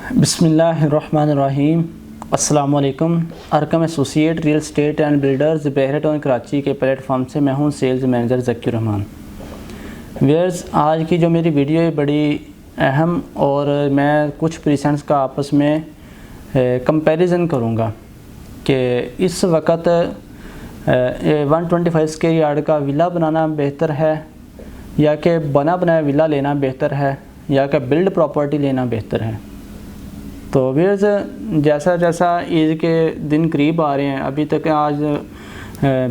बिस्मिल्लाहिर्रहमानिर्रहीम। अस्सलामुअलैकुम। Arkham associate real estate and builders बहरा टाउन कराची के प्लेटफॉर्म से मैं हूं sales manager Zakir Rahman. Viewers, आज की जो मेरी वीडियो है बड़ी अहम और मैं कुछ प्रीसेंट्स का आपस में कंपैरिजन करूंगा कि इस वक्त 125 स्क्वायर यार्ड का विला बनाना बेहतर है या कि बना बनाया विला लेना बेहतर है या कि बिल्ड प्रॉपर्टी लेना बेहतर है। तो व्यूअर्स, जैसा जैसा ईद के दिन करीब आ रहे हैं, अभी तक आज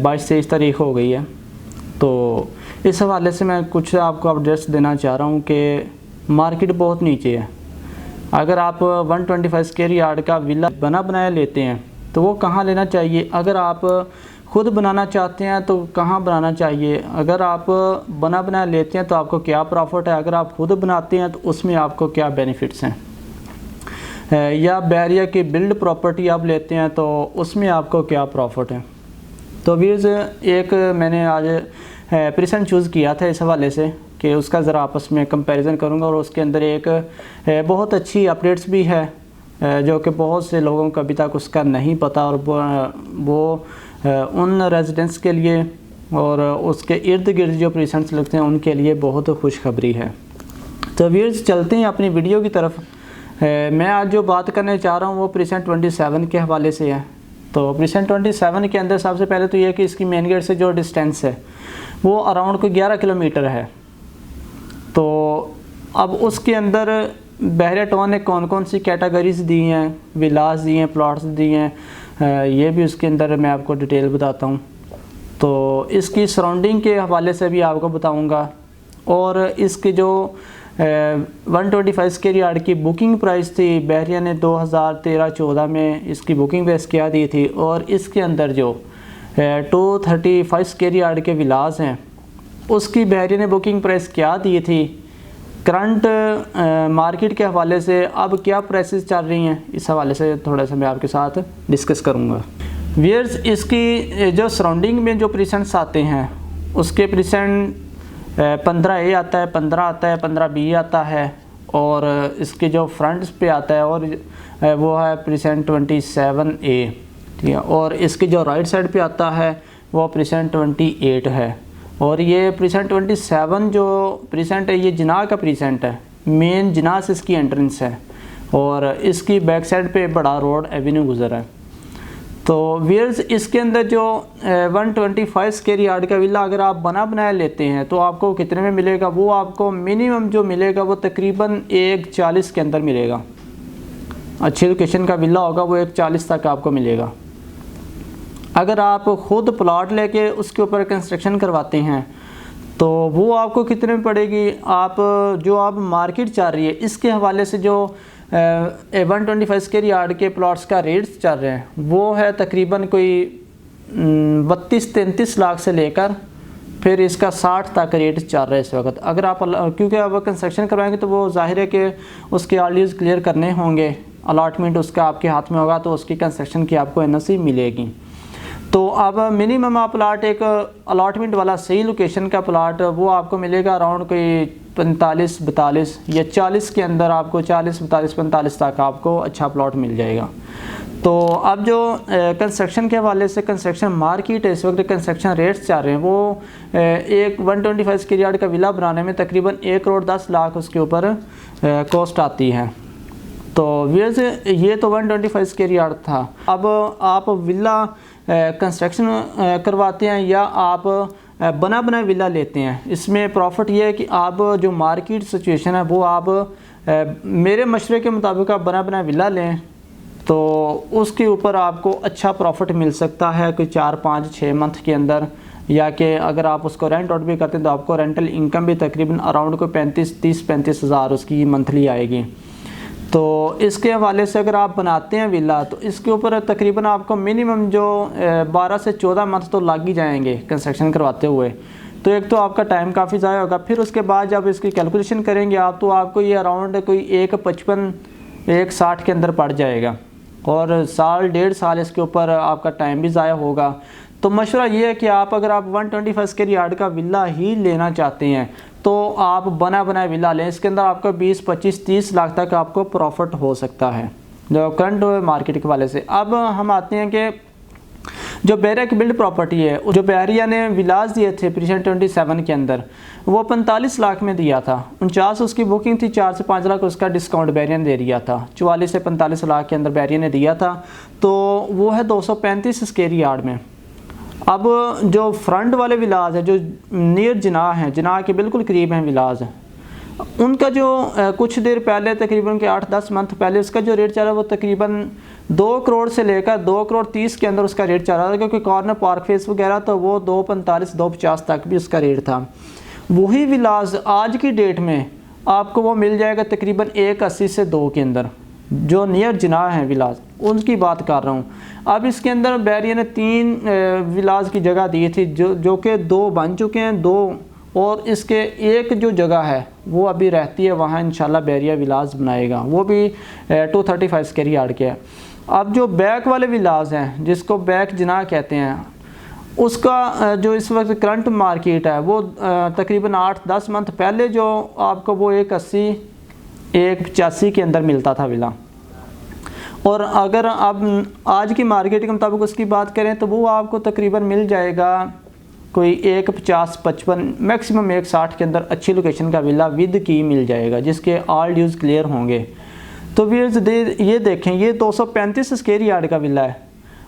22-23 तारीख हो गई है, तो इस हवाले से मैं कुछ आपको अपडेट्स देना चाह रहा हूँ कि मार्केट बहुत नीचे है। अगर आप 125 स्क्वायर यार्ड का विला बना बनाया लेते हैं तो वो कहाँ लेना चाहिए, अगर आप ख़ुद बनाना चाहते हैं तो कहाँ बनाना चाहिए, अगर आप बना बनाया लेते हैं तो आपको क्या प्रॉफिट है, अगर आप ख़ुद बनाते हैं तो उसमें आपको क्या बेनिफिट्स हैं, या बैरिया की बिल्ड प्रॉपर्टी आप लेते हैं तो उसमें आपको क्या प्रॉफिट है। तो व्यूअर्स, एक मैंने आज प्रीसेंट चूज़ किया था इस हवाले से कि उसका ज़रा आपस में कंपैरिजन करूंगा और उसके अंदर एक बहुत अच्छी अपडेट्स भी है जो कि बहुत से लोगों को अभी तक उसका नहीं पता, और वो उन रेजिडेंट्स के लिए और उसके इर्द गिर्द जो प्रीसेंट्स लगते हैं उनके लिए बहुत खुशखबरी है। तो व्यूअर्स, चलते हैं अपनी वीडियो की तरफ। मैं आज जो बात करने चाह रहा हूँ वो प्रीसेंट 27 के हवाले से है। तो प्रीसेंट 27 के अंदर सबसे पहले तो ये कि इसकी मेन गेट से जो डिस्टेंस है वो अराउंड कोई 11 किलोमीटर है। तो अब उसके अंदर बहरा टाउन ने कौन कौन सी कैटेगरीज दी हैं, विलास दिए हैं, प्लॉट्स दिए हैं, ये भी उसके अंदर मैं आपको डिटेल बताता हूँ। तो इसकी सराउंडिंग के हवाले से भी आपको बताऊँगा, और इसकी जो 125 स्क्वायर यार्ड की बुकिंग प्राइस थी, बहरिया ने 2013-14 में इसकी बुकिंग बेस क्या दी थी, और इसके अंदर जो 235 स्क्वायर यार्ड के विलास हैं उसकी बहरिया ने बुकिंग प्राइस क्या दी थी, करंट मार्केट के हवाले से अब क्या प्राइसेस चल रही हैं, इस हवाले से थोड़ा सा मैं आपके साथ डिस्कस करूँगा। व्यूअर्स, इसकी जो सराउंडिंग में जो प्रीसेंट्स आते हैं उसके प्रीसेंट 15A आता है, 15 आता है, 15B आता है, और इसके जो फ्रंट्स पे आता है और वो है प्रीसेंट 27A, ठीक है, और इसके जो राइट साइड पे आता है वो प्रीसेंट 28 है। और ये प्रीसेंट 27 जो प्रीसेंट है ये जिना का प्रीसेंट है, मेन जिना से इसकी एंट्रेंस है, और इसकी बैक साइड पे बड़ा रोड एवेन्यू गुजर है। तो व्यूअर्स, इसके अंदर जो 125 स्क्वायर यार्ड का विला अगर आप बना बनाया लेते हैं तो आपको कितने में मिलेगा, वो आपको मिनिमम जो मिलेगा वो तकरीबन 140 के अंदर मिलेगा। अच्छी लोकेशन का विला होगा वो 140 तक आपको मिलेगा। अगर आप ख़ुद प्लॉट लेके उसके ऊपर कंस्ट्रक्शन करवाते हैं तो वो आपको कितने में पड़ेगी, आप जो आप मार्केट चाह रही है इसके हवाले से जो 125 स्क्वायर यार्ड के प्लॉट्स का रेट्स चल रहे हैं वो है तकरीबन कोई 32-33 लाख से लेकर फिर इसका 60 तक रेट चल रहा है इस वक्त। अगर आप, क्योंकि अब कंस्ट्रक्शन करवाएंगे तो वो जाहिर है कि उसके आरडीज क्लियर करने होंगे, अलॉटमेंट उसका आपके हाथ में होगा तो उसकी कंस्ट्रक्शन की आपको एनओसी मिलेगी। तो अब मिनिमम आप प्लाट एक अलॉटमेंट वाला सही लोकेशन का प्लाट वो आपको मिलेगा अराउंड कोई 45-42 या 40 के अंदर, आपको 40-45 तक आपको अच्छा प्लॉट मिल जाएगा। तो अब जो कंस्ट्रक्शन के हवाले से कंस्ट्रक्शन मार्केट है इस वक्त, कंस्ट्रक्शन रेट्स चल रहे हैं वो एक 125 स्क्वायर यार्ड का विला बनाने में तकरीबन 1,10,00,000 उसके ऊपर कॉस्ट आती है। तो व्यूअर्स, ये तो 125 स्क्वायर यार्ड था। अब आप विला कंस्ट्रक्शन करवाते हैं या आप बना बनाया विला लेते हैं, इसमें प्रॉफिट ये है कि आप जो मार्केट सिचुएशन है वो आप मेरे मशवरे के मुताबिक आप बना बनाया विला लें तो उसके ऊपर आपको अच्छा प्रॉफिट मिल सकता है कोई 4-5-6 मंथ के अंदर, या कि अगर आप उसको रेंट आउट भी करते हैं तो आपको रेंटल इनकम भी तकरीबन अराउंड कोई 30-35 हज़ार उसकी मंथली आएगी। तो इसके हवाले से अगर आप बनाते हैं विला तो इसके ऊपर तकरीबन आपको मिनिमम जो 12 से 14 मंथ तो लग ही जाएंगे कंस्ट्रक्शन करवाते हुए। तो एक तो आपका टाइम काफ़ी ज़ाया होगा, फिर उसके बाद जब इसकी कैलकुलेशन करेंगे आप तो आपको ये अराउंड कोई 1.55-1.60 के अंदर पड़ जाएगा, और साल 1.5 साल इसके ऊपर आपका टाइम भी ज़ाया होगा। तो मशवरा ये है कि आप अगर आप 125 स्क्वायर यार्ड का विला ही लेना चाहते हैं तो आप बना बनाया विला लें, इसके अंदर आपको 20, 25, 30 लाख तक आपको प्रॉफिट हो सकता है जो करंट मार्केट के वाले से। अब हम आते हैं कि जो बहरिया की बिल्ड प्रॉपर्टी है, जो बहरिया ने विलास दिए थे प्रीसेंट 27 के अंदर, वो 45 लाख में दिया था। 49 उसकी बुकिंग थी, 4 से 5 लाख उसका डिस्काउंट बहरिया ने दे दिया था। 44 से 45 लाख के अंदर बहरिया ने दिया था, तो वो है 235 स्क्वायर यार्ड में। अब जो फ्रंट वाले विलास है, जो नियर जिनाह हैं, जिनाह के बिल्कुल करीब हैं विलास, उनका जो कुछ देर पहले तकरीबन के 8-10 मंथ पहले उसका जो रेट चल रहा है वो तकरीबन 2 करोड़ से लेकर 2 करोड़ 30 के अंदर उसका रेट चल रहा था, क्योंकि कॉर्नर पार्क फेस वगैरह तो वो 245, 250 तक भी उसका रेट था। वही विलास आज की डेट में आपको वो मिल जाएगा तकरीबन 180 से 2 के अंदर, जो नियर जिनाह हैं विलास, उनकी बात कर रहा हूँ। अब इसके अंदर बहरिया ने 3 विलास की जगह दी थी, जो कि 2 बन चुके हैं, 2 और इसके एक जो जगह है वो अभी रहती है, वहाँ इंशाल्लाह बहरिया विलास बनाएगा, वो भी 235 स्क्वायर यार्ड के है। अब जो बैक वाले विलास हैं, जिसको बैक जिनाह कहते हैं, उसका जो इस वक्त करंट मार्केट है वो तकरीबन 8-10 मंथ पहले जो आपको वो 180, 185 के अंदर मिलता था विला, और अगर अब आज की मार्केट के मुताबिक उसकी बात करें तो वो आपको तकरीबन मिल जाएगा कोई 150-55, मैक्सिमम 160 के अंदर अच्छी लोकेशन का विला विद की मिल जाएगा, जिसके ऑल ड्यूज़ क्लियर होंगे। तो व्यूअर्स ये देखें, ये 235 स्क्वायर यार्ड का विला है,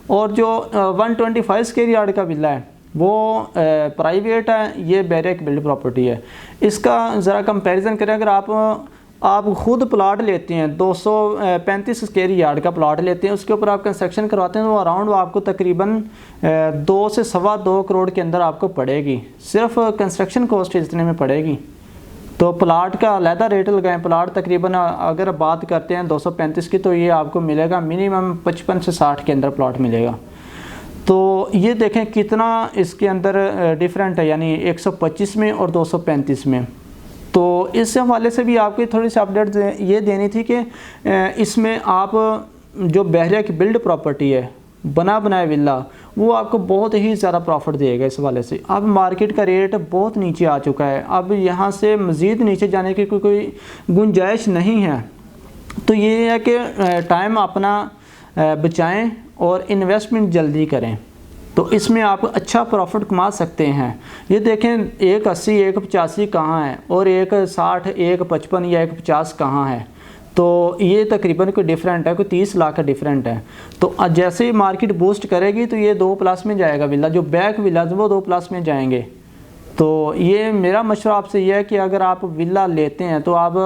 और जो 125 स्क्वायर यार्ड का विला है वो प्राइवेट है, ये बहरिया की बिल्ड प्रॉपर्टी है। इसका ज़रा कंपैरिजन करें, अगर आप खुद प्लाट लेते हैं, 235 स्क्वायर यार्ड का प्लाट लेते हैं, उसके ऊपर आप कंस्ट्रक्शन करवाते हैं, तो अराउंड आपको तकरीबन 2 से 2.25 करोड़ के अंदर आपको पड़ेगी, सिर्फ कंस्ट्रक्शन कॉस्ट इतने में पड़ेगी। तो प्लाट का अलहदा रेट लगाएं, प्लाट तकरीबन अगर बात करते हैं 235 की, तो ये आपको मिलेगा मिनिमम 55 से 60 के अंदर प्लाट मिलेगा। तो ये देखें कितना इसके अंदर डिफरेंट है, यानी 125 में और 235 में। तो इस हवाले से भी आपकी थोड़ी सी अपडेट ये देनी थी कि इसमें आप जो बहरिया की बिल्ड प्रॉपर्टी है, बना बनाया विला, वो आपको बहुत ही ज़्यादा प्रॉफिट देगा इस वाले से। अब मार्केट का रेट बहुत नीचे आ चुका है, अब यहाँ से मज़ीद नीचे जाने की कोई गुंजाइश नहीं है। तो ये है कि टाइम अपना बचाएं और इन्वेस्टमेंट जल्दी करें, तो इसमें आप अच्छा प्रॉफिट कमा सकते हैं। ये देखें 180, 185 कहाँ है और 160, 155 या 150 कहाँ है, तो ये तकरीबन कोई डिफरेंट है, कोई 30 लाख का डिफरेंट है। तो जैसे ही मार्केट बूस्ट करेगी तो ये 2+ में जाएगा विला, जो बैक विला वो 2+ में जाएंगे। तो ये मेरा मशवरा आपसे ये है कि अगर आप विला लेते हैं तो आप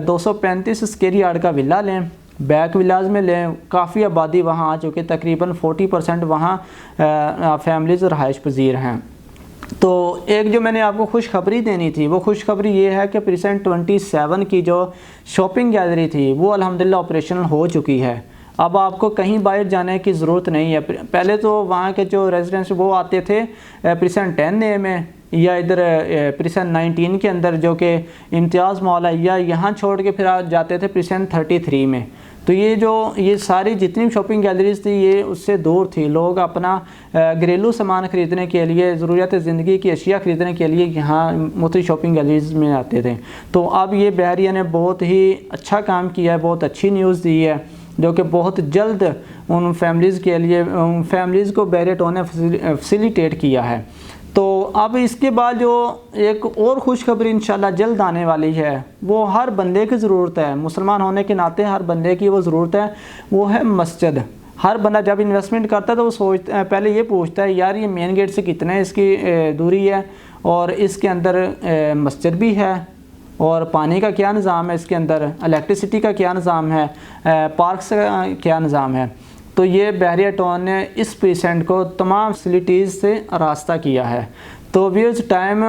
235 स्क्वायर यार्ड का विला लें, बैक विलाज में लें। काफ़ी आबादी वहाँ आ चुकी है, तकरीबन 40% वहाँ फैमिलीज़ रहायश पजीर हैं। तो एक जो मैंने आपको खुशखबरी देनी थी, वो खुशखबरी ये है कि प्रीसेंट 27 की जो शॉपिंग गैलरी थी वो अल्हम्दुलिल्लाह ऑपरेशनल हो चुकी है। अब आपको कहीं बाहर जाने की ज़रूरत नहीं है। पहले तो वहाँ के जो रेजिडेंट्स वो आते थे प्रीसेंट 10A में या इधर प्रीसेंट 19 के अंदर जो कि इम्तियाज़ मॉल है, या यहाँ छोड़ के फिर जाते थे प्रीसेंट 33 में। तो ये सारी जितनी शॉपिंग गैलरीज थी ये उससे दूर थी। लोग अपना घरेलू सामान ख़रीदने के लिए, ज़रूरत ज़िंदगी की अशिया ख़रीदने के लिए यहाँ मुख्तलिफ़ शॉपिंग गैलरीज में आते थे। तो अब ये बहरिया ने बहुत ही अच्छा काम किया है, बहुत अच्छी न्यूज़ दी है, जो कि बहुत जल्द उन फैमिलीज़ के लिए, उन फैमिलीज़ को बहरिया टाउन ने फैसिलिटेट किया है। तो अब इसके बाद जो एक और खुशखबरी इंशाल्लाह जल्द आने वाली है, वो हर बंदे की ज़रूरत है, मुसलमान होने के नाते हर बंदे की वो ज़रूरत है, वो है मस्जिद। हर बंदा जब इन्वेस्टमेंट करता है तो वो सोचता है, पहले ये पूछता है यार ये मेन गेट से कितने इसकी दूरी है, और इसके अंदर मस्जिद भी है, और पानी का क्या निज़ाम है, इसके अंदर इलेक्ट्रिसिटी का क्या निज़ाम है, पार्क्स का क्या निज़ाम है। तो ये बहरिया टाउन ने इस प्रीसेंट को तमाम फैसिलिटीज़ से रास्ता किया है। तो व्यूअर्स टाइम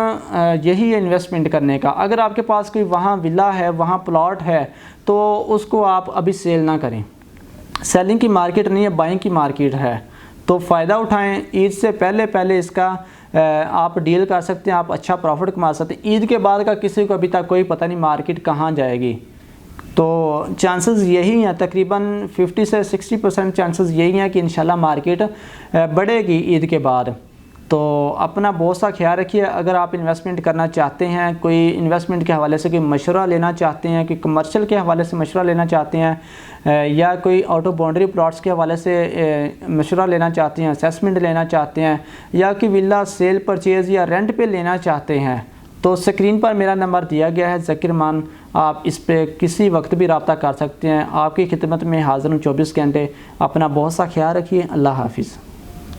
यही है इन्वेस्टमेंट करने का। अगर आपके पास कोई वहाँ विला है, वहाँ प्लॉट है, तो उसको आप अभी सेल ना करें। सेलिंग की मार्केट नहीं है, बाइंग की मार्केट है। तो फ़ायदा उठाएं, ईद से पहले इसका आप डील कर सकते हैं, आप अच्छा प्रॉफिट कमा सकते हैं। ईद के बाद का किसी को अभी तक कोई पता नहीं मार्केट कहाँ जाएगी, तो चांसेस यही हैं, तकरीबन 50 से 60% चांसेस यही हैं कि इंशाल्लाह मार्केट बढ़ेगी ईद के बाद। तो अपना बहुत सा ख्याल रखिए। अगर आप इन्वेस्टमेंट करना चाहते हैं, कोई इन्वेस्टमेंट के हवाले से कोई मशवरा लेना चाहते हैं, कोई कमर्शियल के हवाले से मशवरा लेना चाहते हैं, या कोई आउट ऑफ बाउंड्री प्लॉट्स के हवाले से मशवरा लेना चाहते हैं, असेसमेंट लेना चाहते हैं, या कि विला सेल परचेज़ या रेंट पे लेना चाहते हैं, तो स्क्रीन पर मेरा नंबर दिया गया है ज़कीर मान। आप इस पे किसी वक्त भी रब्ता कर सकते हैं। आपकी खिदमत में हाज़िर हूँ 24 घंटे। अपना बहुत सा ख्याल रखिए। अल्लाह हाफिज़।